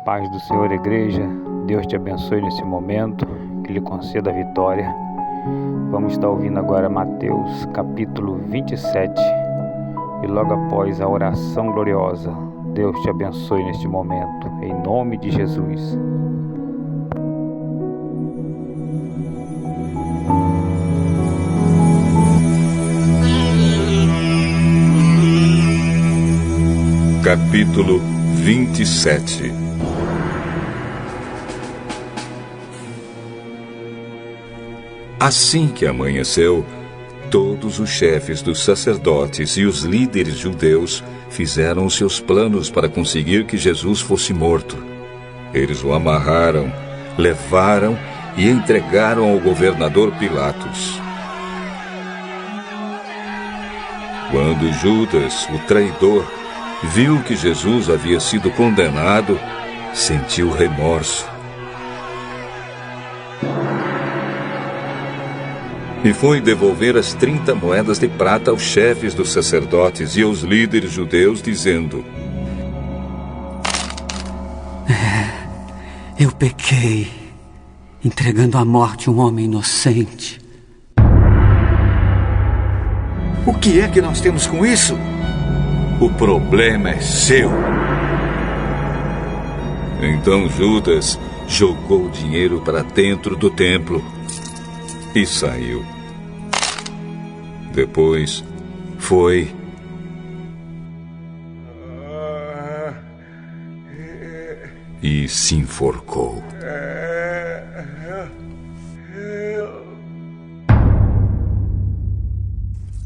Paz do Senhor, igreja. Deus te abençoe nesse momento, que lhe conceda a vitória. Vamos estar ouvindo agora Mateus capítulo 27 e logo após a oração gloriosa. Deus te abençoe neste momento, em nome de Jesus. Capítulo 27. Assim que amanheceu, todos os chefes dos sacerdotes e os líderes judeus fizeram os seus planos para conseguir que Jesus fosse morto. Eles o amarraram, levaram e entregaram ao governador Pilatos. Quando Judas, o traidor, viu que Jesus havia sido condenado, sentiu remorso. E foi devolver as 30 moedas de prata aos chefes dos sacerdotes e aos líderes judeus, dizendo: Eu pequei, entregando à morte um homem inocente. O que é que nós temos com isso? O problema é seu. Então Judas jogou o dinheiro para dentro do templo e saiu. Depois foi e se enforcou.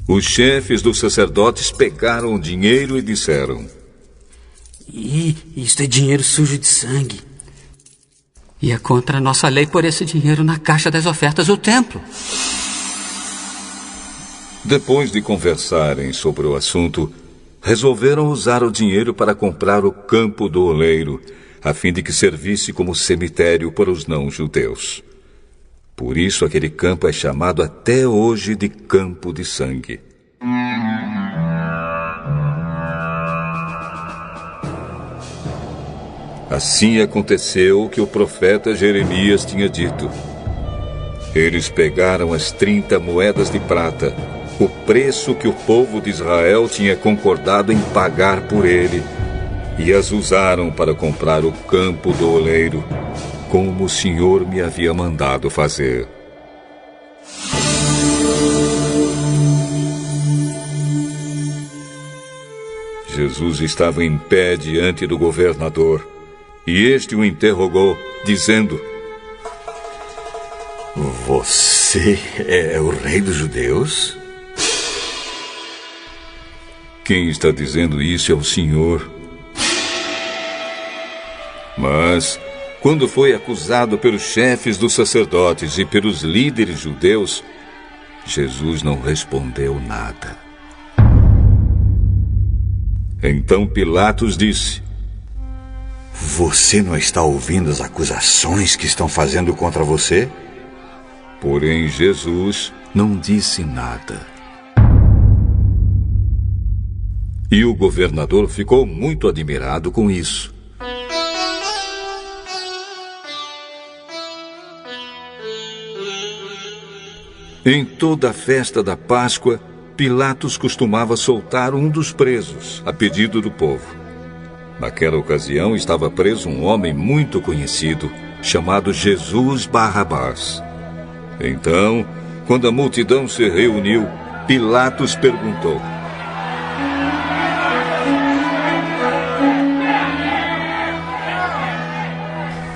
Os chefes dos sacerdotes pegaram o dinheiro e disseram: Isto é dinheiro sujo de sangue. E é contra a nossa lei pôr esse dinheiro na caixa das ofertas do templo. Depois de conversarem sobre o assunto, resolveram usar o dinheiro para comprar o campo do oleiro, a fim de que servisse como cemitério para os não-judeus. Por isso aquele campo é chamado até hoje de Campo de Sangue. Assim aconteceu o que o profeta Jeremias tinha dito. Eles pegaram as 30 moedas de prata, o preço que o povo de Israel tinha concordado em pagar por ele, e as usaram para comprar o campo do oleiro, como o Senhor me havia mandado fazer. Jesus estava em pé diante do governador, e este o interrogou, dizendo: Você é o rei dos judeus? Quem está dizendo isso é o Senhor. Mas, quando foi acusado pelos chefes dos sacerdotes e pelos líderes judeus, Jesus não respondeu nada. Então Pilatos disse: Você não está ouvindo as acusações que estão fazendo contra você? Porém, Jesus não disse nada. E o governador ficou muito admirado com isso. Em toda a festa da Páscoa, Pilatos costumava soltar um dos presos, a pedido do povo. Naquela ocasião estava preso um homem muito conhecido, chamado Jesus Barrabás. Então, quando a multidão se reuniu, Pilatos perguntou: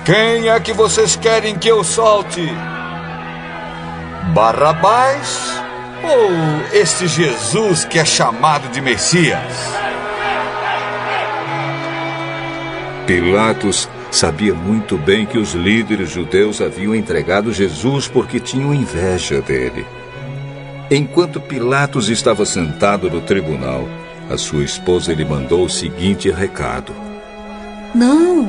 Quem é que vocês querem que eu solte? Barrabás ou este Jesus que é chamado de Messias? Pilatos sabia muito bem que os líderes judeus haviam entregado Jesus porque tinham inveja dele. Enquanto Pilatos estava sentado no tribunal, a sua esposa lhe mandou o seguinte recado: Não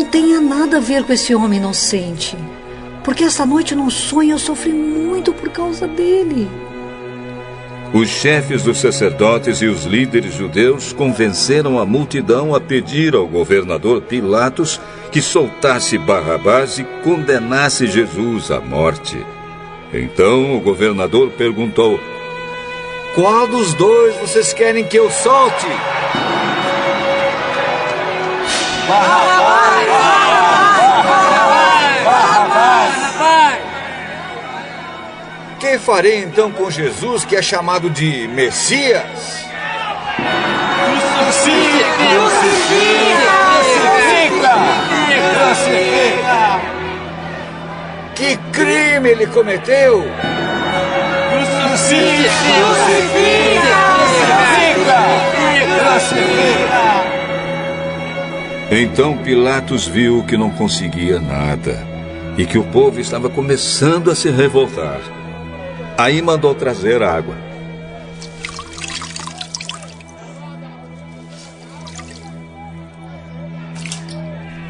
tenha nada a ver com esse homem inocente, porque esta noite num sonho eu sofri muito por causa dele. Os chefes dos sacerdotes e os líderes judeus convenceram a multidão a pedir ao governador Pilatos que soltasse Barrabás e condenasse Jesus à morte. Então o governador perguntou: qual dos dois vocês querem que eu solte? Barrabás! Barrabás! Barrabás! Que farei então com Jesus, que é chamado de Messias? Crucifica! Que crime ele cometeu? Então Pilatos viu que não conseguia nada e que o povo estava começando a se revoltar. Aí mandou trazer água.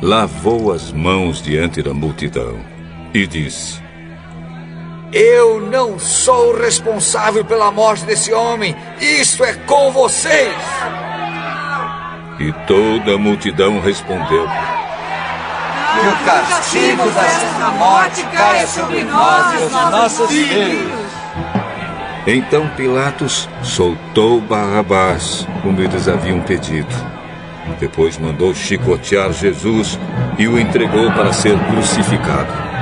Lavou as mãos diante da multidão e disse: eu não sou responsável pela morte desse homem. Isso é com vocês. E toda a multidão respondeu: que o castigo desta morte caia sobre nós e os nossos filhos. Então Pilatos soltou Barrabás, como eles haviam pedido. Depois mandou chicotear Jesus e o entregou para ser crucificado.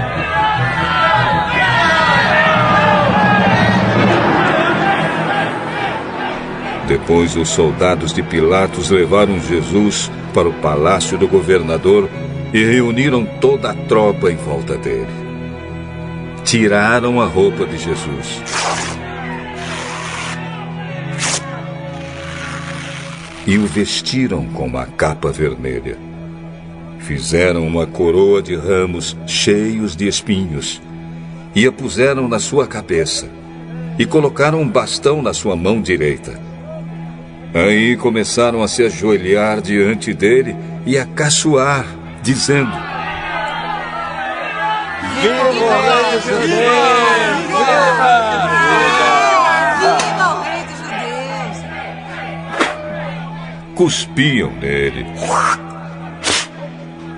Depois os soldados de Pilatos levaram Jesus para o palácio do governador e reuniram toda a tropa em volta dele. Tiraram a roupa de Jesus e o vestiram com uma capa vermelha. Fizeram uma coroa de ramos cheios de espinhos e a puseram na sua cabeça e colocaram um bastão na sua mão direita. Aí começaram a se ajoelhar diante dele e a caçoar, dizendo: Viva o Rei dos Judeus! Viva o Rei dos Judeus! Cuspiam nele,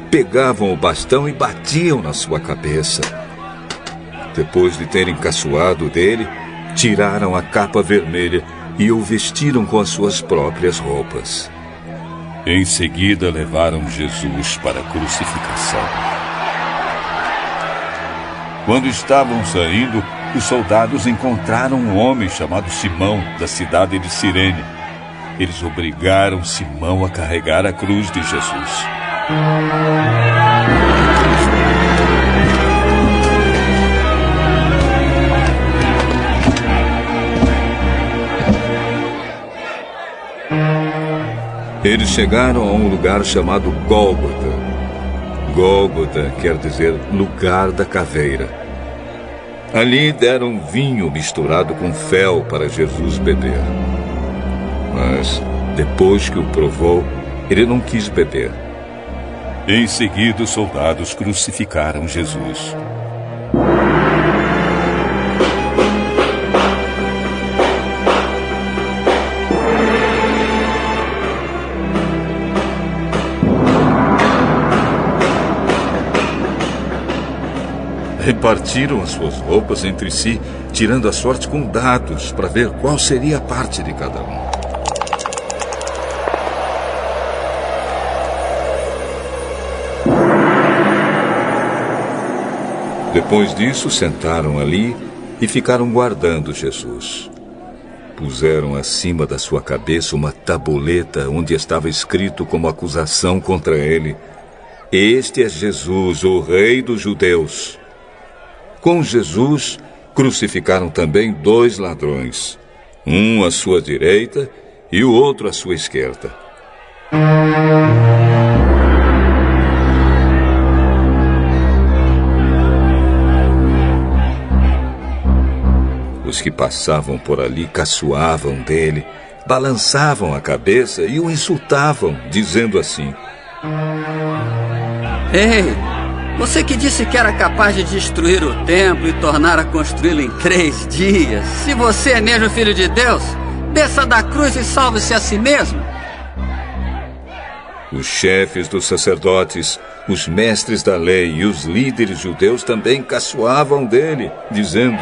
pegavam o bastão e batiam na sua cabeça. Depois de terem caçoado dele, tiraram a capa vermelha e o vestiram com as suas próprias roupas. Em seguida, levaram Jesus para a crucificação. Quando estavam saindo, os soldados encontraram um homem chamado Simão, da cidade de Cirene. Eles obrigaram Simão a carregar a cruz de Jesus. Eles chegaram a um lugar chamado Gólgota. Gólgota quer dizer lugar da caveira. Ali deram vinho misturado com fel para Jesus beber. Mas, depois que o provou, ele não quis beber. Em seguida, os soldados crucificaram Jesus. Repartiram as suas roupas entre si, tirando a sorte com dados para ver qual seria a parte de cada um. Depois disso, sentaram ali e ficaram guardando Jesus. Puseram acima da sua cabeça uma tabuleta onde estava escrito como acusação contra ele: Este é Jesus, o Rei dos Judeus. Com Jesus, crucificaram também 2 ladrões, um à sua direita e o outro à sua esquerda. Os que passavam por ali caçoavam dele, balançavam a cabeça e o insultavam, dizendo assim: Ei, Você que disse que era capaz de destruir o templo e tornar a construí-lo em 3 dias. Se você é mesmo filho de Deus, desça da cruz e salve-se a si mesmo. Os chefes dos sacerdotes, os mestres da lei e os líderes judeus também caçoavam dele, dizendo: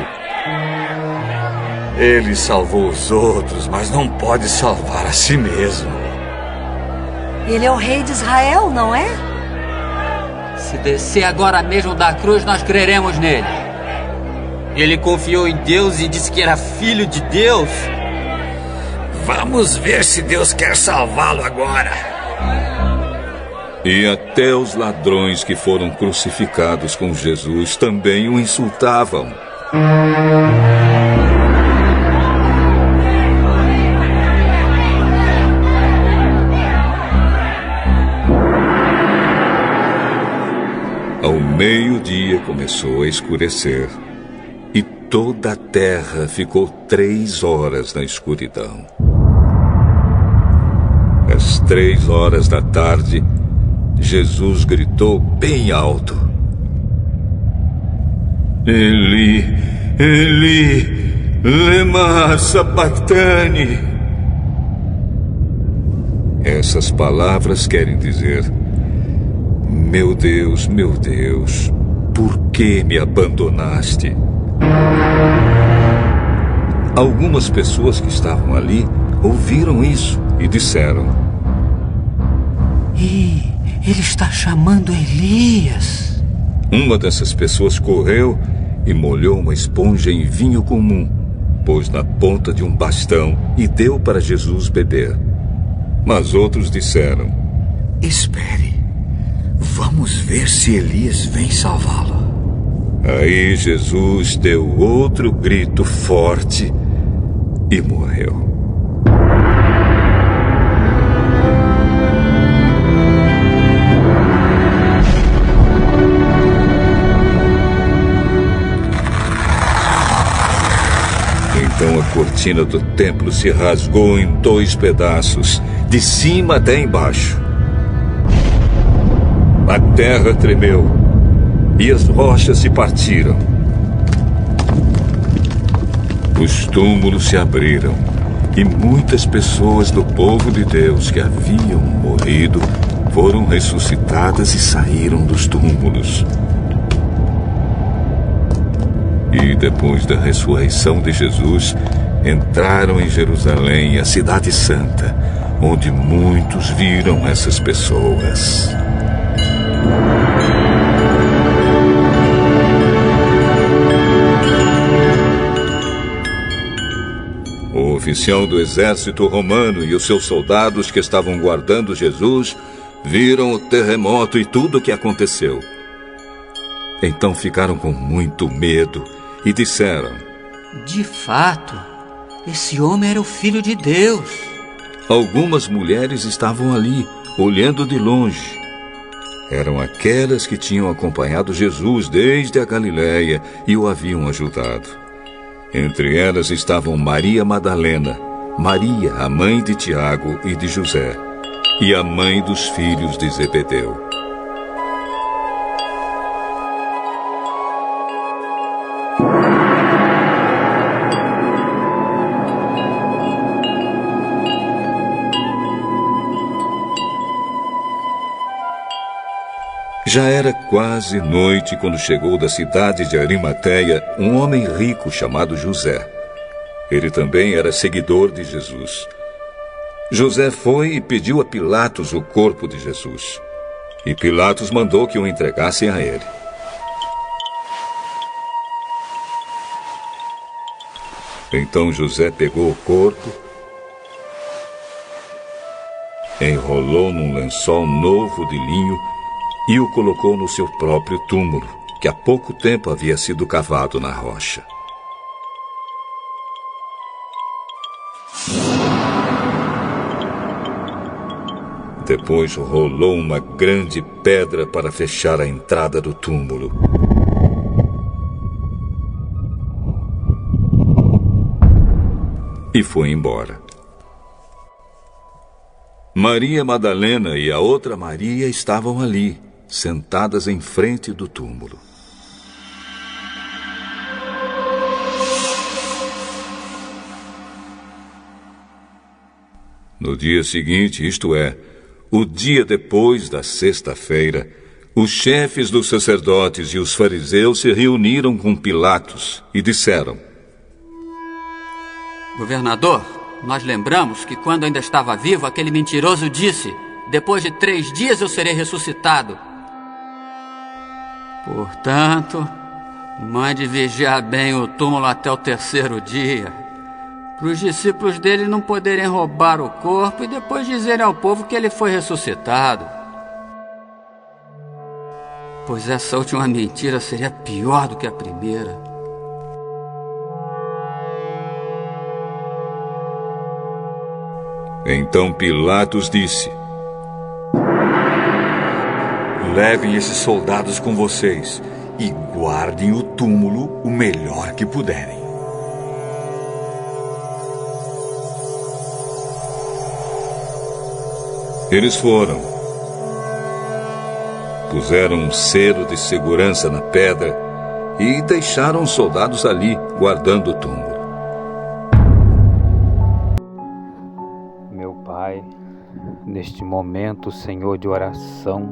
Ele salvou os outros, mas não pode salvar a si mesmo. Ele é o rei de Israel, não é? Se descer agora mesmo da cruz, nós creremos nele. Ele confiou em Deus e disse que era filho de Deus. Vamos ver se Deus quer salvá-lo agora. E até os ladrões que foram crucificados com Jesus também o insultavam. Ao meio-dia começou a escurecer e toda a terra ficou 3 horas na escuridão. Às 3 horas da tarde, Jesus gritou bem alto: Eli, Eli, lema sabachthani. Essas palavras querem dizer: meu Deus, por que me abandonaste? Algumas pessoas que estavam ali ouviram isso e disseram: Ele está chamando Elias. Uma dessas pessoas correu e molhou uma esponja em vinho comum, pôs na ponta de um bastão e deu para Jesus beber. Mas outros disseram: Espere, vamos ver se Elias vem salvá-lo. Aí Jesus deu outro grito forte e morreu. Então a cortina do templo se rasgou em 2 pedaços, de cima até embaixo. A terra tremeu e as rochas se partiram. Os túmulos se abriram e muitas pessoas do povo de Deus que haviam morrido foram ressuscitadas e saíram dos túmulos. E depois da ressurreição de Jesus, entraram em Jerusalém, a cidade santa, onde muitos viram essas pessoas. O oficial do exército romano e os seus soldados que estavam guardando Jesus viram o terremoto e tudo o que aconteceu. Então ficaram com muito medo e disseram: De fato, esse homem era o Filho de Deus. Algumas mulheres estavam ali, olhando de longe. Eram aquelas que tinham acompanhado Jesus desde a Galileia e o haviam ajudado. Entre elas estavam Maria Madalena, Maria, a mãe de Tiago e de José, e a mãe dos filhos de Zebedeu. Já era quase noite quando chegou da cidade de Arimateia um homem rico chamado José. Ele também era seguidor de Jesus. José foi e pediu a Pilatos o corpo de Jesus. E Pilatos mandou que o entregassem a ele. Então José pegou o corpo, enrolou num lençol novo de linho e o colocou no seu próprio túmulo, que há pouco tempo havia sido cavado na rocha. Depois rolou uma grande pedra para fechar a entrada do túmulo. E foi embora. Maria Madalena e a outra Maria estavam ali, sentadas em frente do túmulo. No dia seguinte, isto é, o dia depois da sexta-feira, os chefes dos sacerdotes e os fariseus se reuniram com Pilatos e disseram: Governador, nós lembramos que quando ainda estava vivo, aquele mentiroso disse: depois de 3 dias eu serei ressuscitado. Portanto, mande vigiar bem o túmulo até o 3º dia, para os discípulos dele não poderem roubar o corpo e depois dizerem ao povo que ele foi ressuscitado. Pois essa última mentira seria pior do que a primeira. Então Pilatos disse: Levem esses soldados com vocês e guardem o túmulo o melhor que puderem. Eles foram. Puseram um selo de segurança na pedra e deixaram os soldados ali, guardando o túmulo. Meu Pai, neste momento, Senhor, de oração,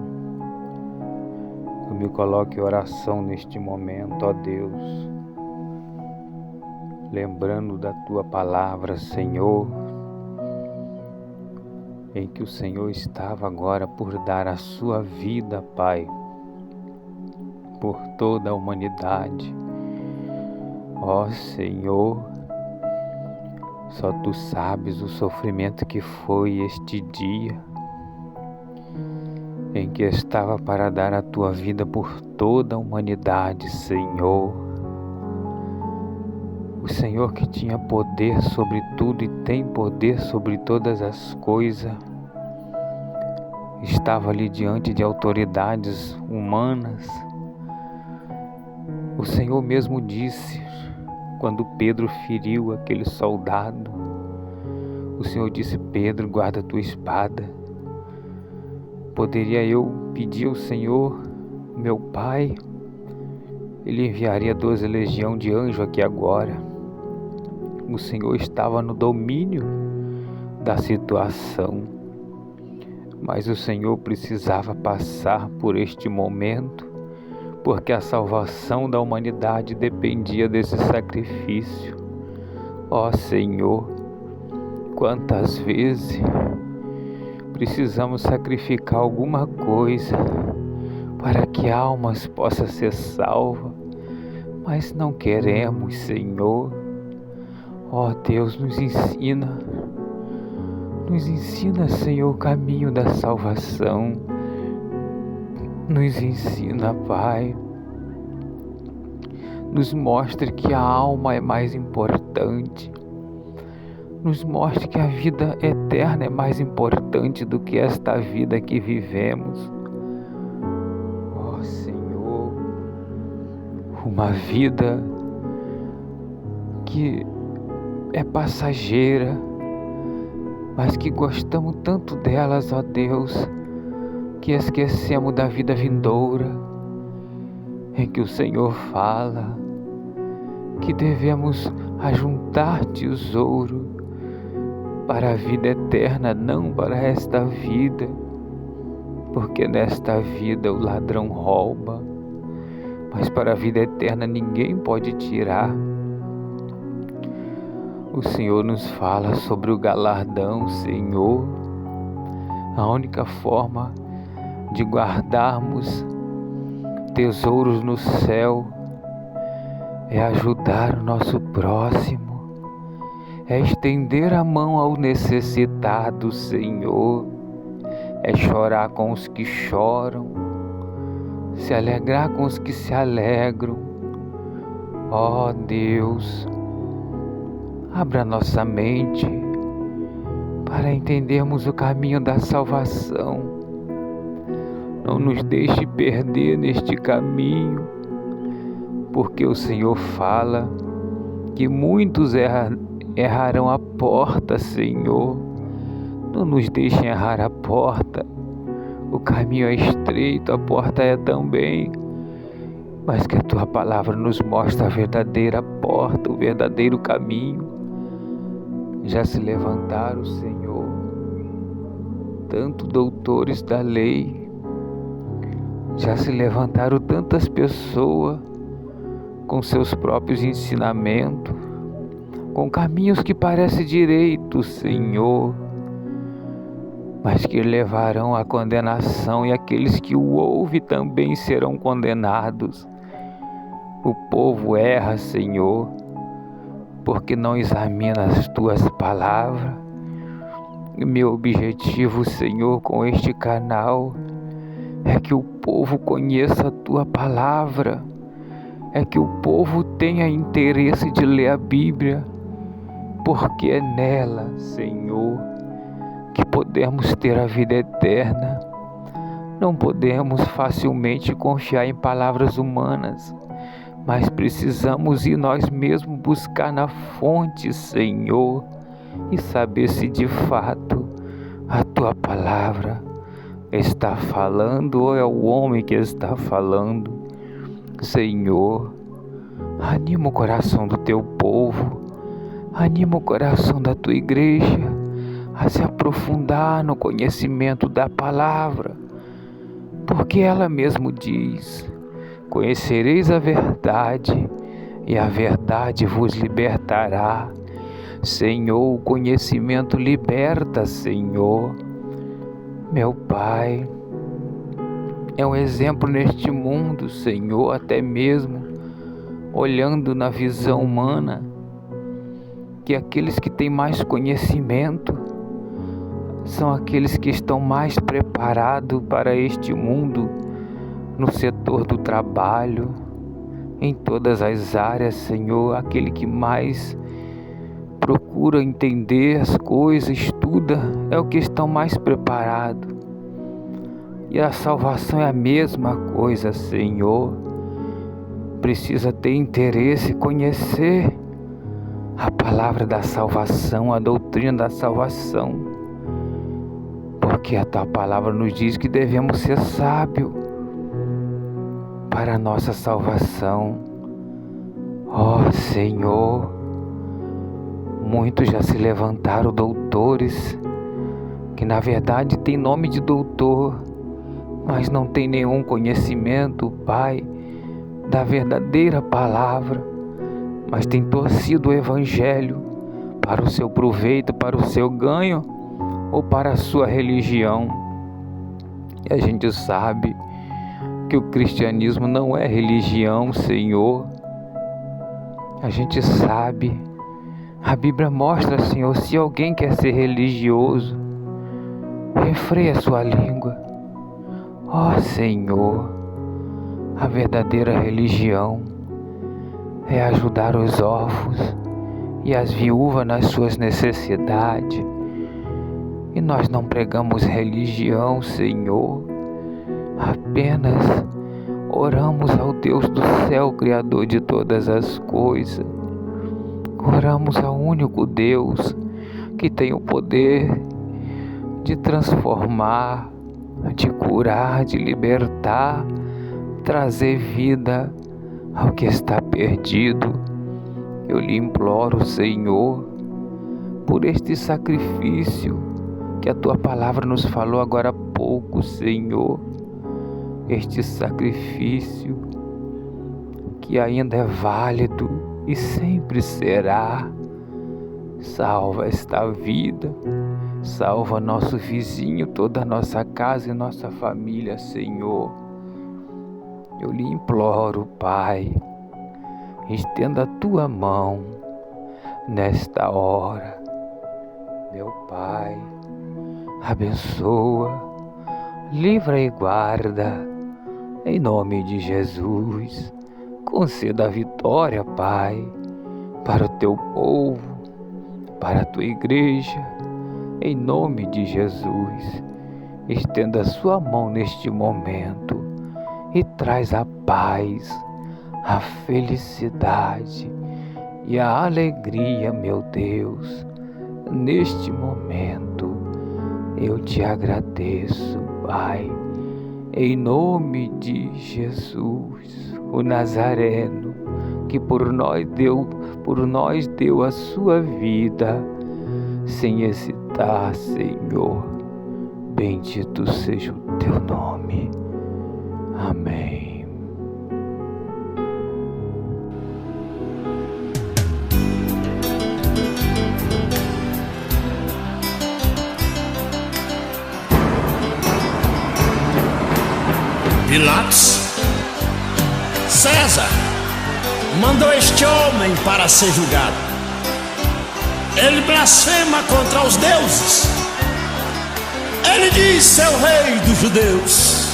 eu me coloco em oração neste momento, ó Deus, lembrando da Tua palavra, Senhor, em que o Senhor estava agora por dar a sua vida, Pai, por toda a humanidade. Ó Senhor, só Tu sabes o sofrimento que foi este dia, em que estava para dar a Tua vida por toda a humanidade, Senhor. O Senhor que tinha poder sobre tudo e tem poder sobre todas as coisas, estava ali diante de autoridades humanas. O Senhor mesmo disse, quando Pedro feriu aquele soldado, o Senhor disse: Pedro, guarda a tua espada. Poderia eu pedir ao Senhor, meu Pai, Ele enviaria 12 legiões de anjos aqui agora. O Senhor estava no domínio da situação, mas o Senhor precisava passar por este momento, porque a salvação da humanidade dependia desse sacrifício. Ó Senhor, quantas vezes precisamos sacrificar alguma coisa para que almas possam ser salvas, mas não queremos, Senhor. Ó Deus, nos ensina, Senhor, o caminho da salvação. Nos ensina, Pai. Nos mostre que a alma é mais importante. Nos mostre que a vida eterna é mais importante do que esta vida que vivemos. Ó Senhor, uma vida que é passageira, mas que gostamos tanto delas, ó Deus, que esquecemos da vida vindoura, em que o Senhor fala que devemos ajuntar tesouro para a vida eterna, não para esta vida, porque nesta vida o ladrão rouba, mas para a vida eterna ninguém pode tirar. O Senhor nos fala sobre o galardão, Senhor. A única forma de guardarmos tesouros no céu é ajudar o nosso próximo, é estender a mão ao necessitado, Senhor, é chorar com os que choram, se alegrar com os que se alegram. Ó Deus, abra nossa mente para entendermos o caminho da salvação. Não nos deixe perder neste caminho, porque o Senhor fala que muitos errarão a porta, Senhor. Não nos deixe errar a porta, O caminho é estreito, a porta é também, mas que a tua palavra nos mostra a verdadeira porta, o verdadeiro caminho. Já se levantaram, Senhor, tanto doutores da lei, já se levantaram tantas pessoas com seus próprios ensinamentos, com caminhos que parecem direitos, Senhor, mas que levarão à condenação, e aqueles que o ouvem também serão condenados. O povo erra, Senhor, porque não examina as tuas palavras. E meu objetivo, Senhor, com este canal é que o povo conheça a tua palavra, é que o povo tenha interesse de ler a Bíblia, porque é nela, Senhor, que podemos ter a vida eterna. Não podemos facilmente confiar em palavras humanas, mas precisamos ir nós mesmos buscar na fonte, Senhor, e saber se de fato a tua palavra está falando ou é o homem que está falando. Senhor, anima o coração do teu povo, anima o coração da tua igreja a se aprofundar no conhecimento da palavra, porque ela mesmo diz: conhecereis a verdade e a verdade vos libertará. Senhor, o conhecimento liberta, Senhor. Meu Pai, é um exemplo neste mundo, Senhor, até mesmo olhando na visão humana, que aqueles que têm mais conhecimento são aqueles que estão mais preparados para este mundo, no setor do trabalho, em todas as áreas, Senhor. Aquele que mais procura entender as coisas, estuda, é o que estão mais preparados. E a salvação é a mesma coisa, Senhor. Precisa ter interesse, conhecer a palavra da salvação, a doutrina da salvação, porque a tua palavra nos diz que devemos ser sábios para a nossa salvação. Ó Senhor, muitos já se levantaram doutores, que na verdade tem nome de doutor, mas não tem nenhum conhecimento, Pai, da verdadeira palavra, mas tem torcido o evangelho para o seu proveito, para o seu ganho ou para a sua religião. E a gente sabe que o cristianismo não é religião, Senhor. A gente sabe, a Bíblia mostra, Senhor, se alguém quer ser religioso, refreia a sua língua. Ó Senhor, a verdadeira religião é ajudar os órfãos e as viúvas nas suas necessidades. E nós não pregamos religião, Senhor, apenas oramos ao Deus do céu, Criador de todas as coisas. Oramos ao único Deus que tem o poder de transformar, de curar, de libertar, trazer vida ao que está perdido. Eu lhe imploro, Senhor, por este sacrifício que a tua palavra nos falou agora há pouco, Senhor. Este sacrifício que ainda é válido e sempre será. Salva esta vida, salva nosso vizinho, toda a nossa casa e nossa família, Senhor. Eu lhe imploro, Pai, estenda a tua mão nesta hora. Meu Pai, abençoa, livra e guarda, em nome de Jesus. Conceda a vitória, Pai, para o teu povo, para a tua igreja, em nome de Jesus. Estenda a sua mão neste momento e traz a paz, a felicidade e a alegria, meu Deus. Neste momento eu te agradeço, Pai. em nome de Jesus, o Nazareno, que por nós deu a sua vida sem hesitar, Senhor. Bendito seja o teu nome. Amém. Pilatos, César mandou este homem para ser julgado. Ele blasfema contra os deuses. Ele diz ser o rei dos judeus.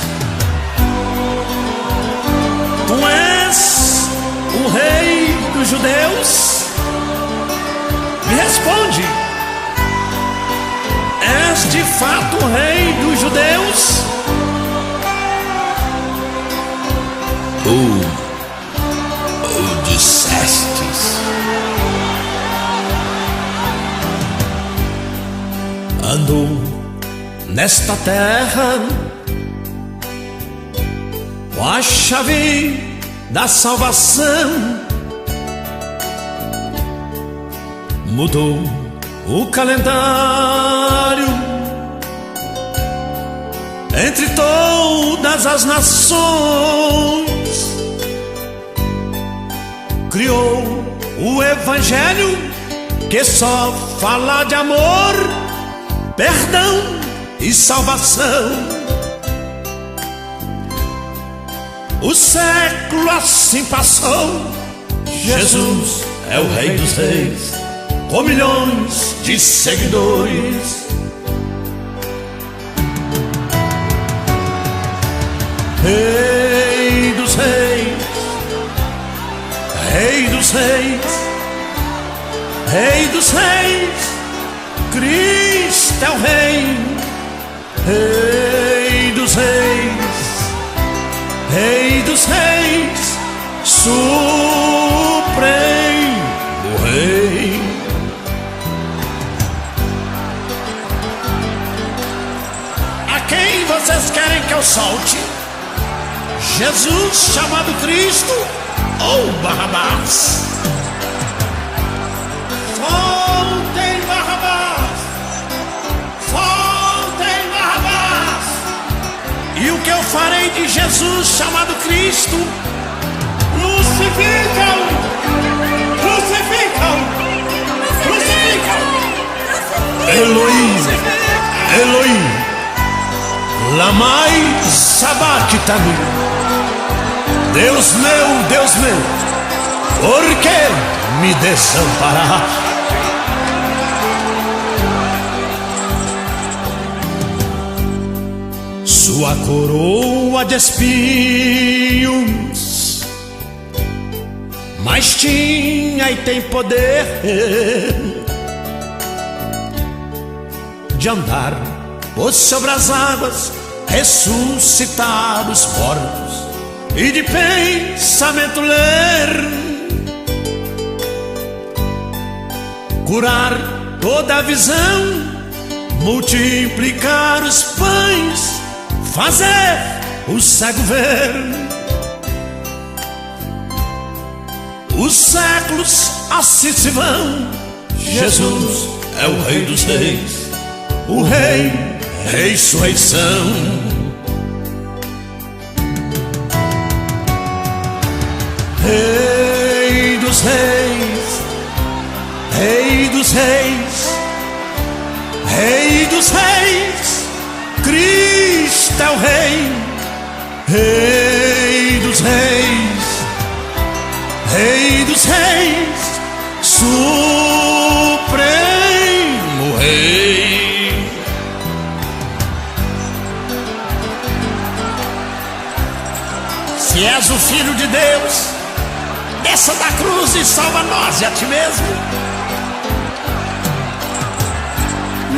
Tu és o rei dos judeus? Me responde. És de fato o rei dos judeus? Ou dissestes? Andou nesta terra com a chave da salvação, mudou o calendário entre todas as nações, criou o evangelho que só fala de amor, perdão e salvação. O século assim passou, Jesus é o Rei dos Reis, com milhões de seguidores. Rei dos Reis, Rei dos Reis, Rei dos Reis, Cristo é o Rei. Rei dos Reis, Rei dos Reis, Supremo Rei. A quem vocês querem que eu solte? Jesus chamado Cristo ou Barrabás? Soltem Barrabás! Soltem Barrabás! E o que eu farei de Jesus chamado Cristo? Crucificam! Crucificam! Crucificam! Elohim! Elohim! Lamai sabachthani. Deus meu, por que me desamparaste? Sua coroa de espinhos, mas tinha e tem poder de andar por sobre as águas, ressuscitar os mortos e de pensamento ler, curar toda a visão, multiplicar os pães, fazer o cego ver. Os séculos assim se vão, Jesus é o Rei dos Reis, o Rei, ressurreição. Rei dos Reis, Rei dos Reis, Rei dos Reis, Cristo é o Rei. Rei dos Reis, Rei dos Reis, Supremo Rei. Se és o Filho de Deus, desça da cruz e salva nós e a ti mesmo.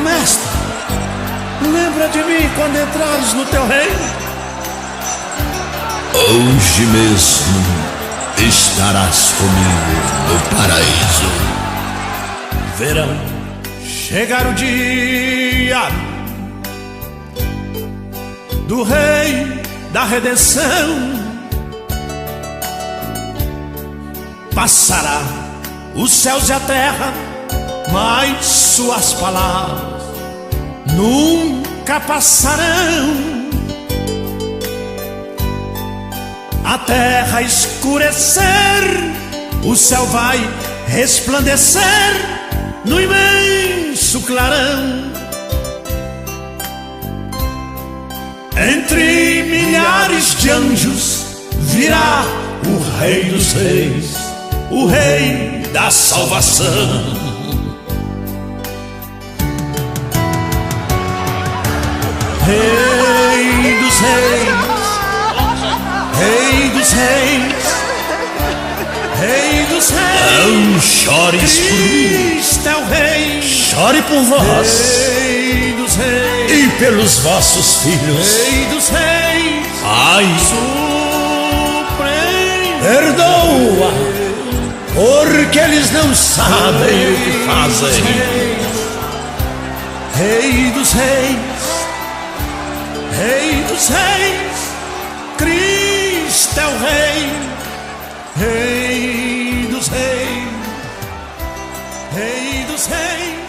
Mestre, lembra de mim quando entrares no teu reino. Hoje mesmo estarás comigo no paraíso. Verão chegar o dia do Rei da redenção. Passará os céus e a terra, mas suas palavras nunca passarão. A terra escurecer, o céu vai resplandecer no imenso clarão. Entre milhares de anjos virá o Rei dos Reis, o Rei da salvação. Rei dos Reis, Rei dos Reis, Rei dos Reis. Não chores por mim, Cristo é o Rei. chore por vós Rei dos Reis e pelos vossos filhos. Rei dos Reis, Ai, supremo. perdoa, porque eles não sabem o que fazem. Rei dos Reis, Rei dos Reis, Cristo é o Rei. Rei dos Reis, Rei dos Reis,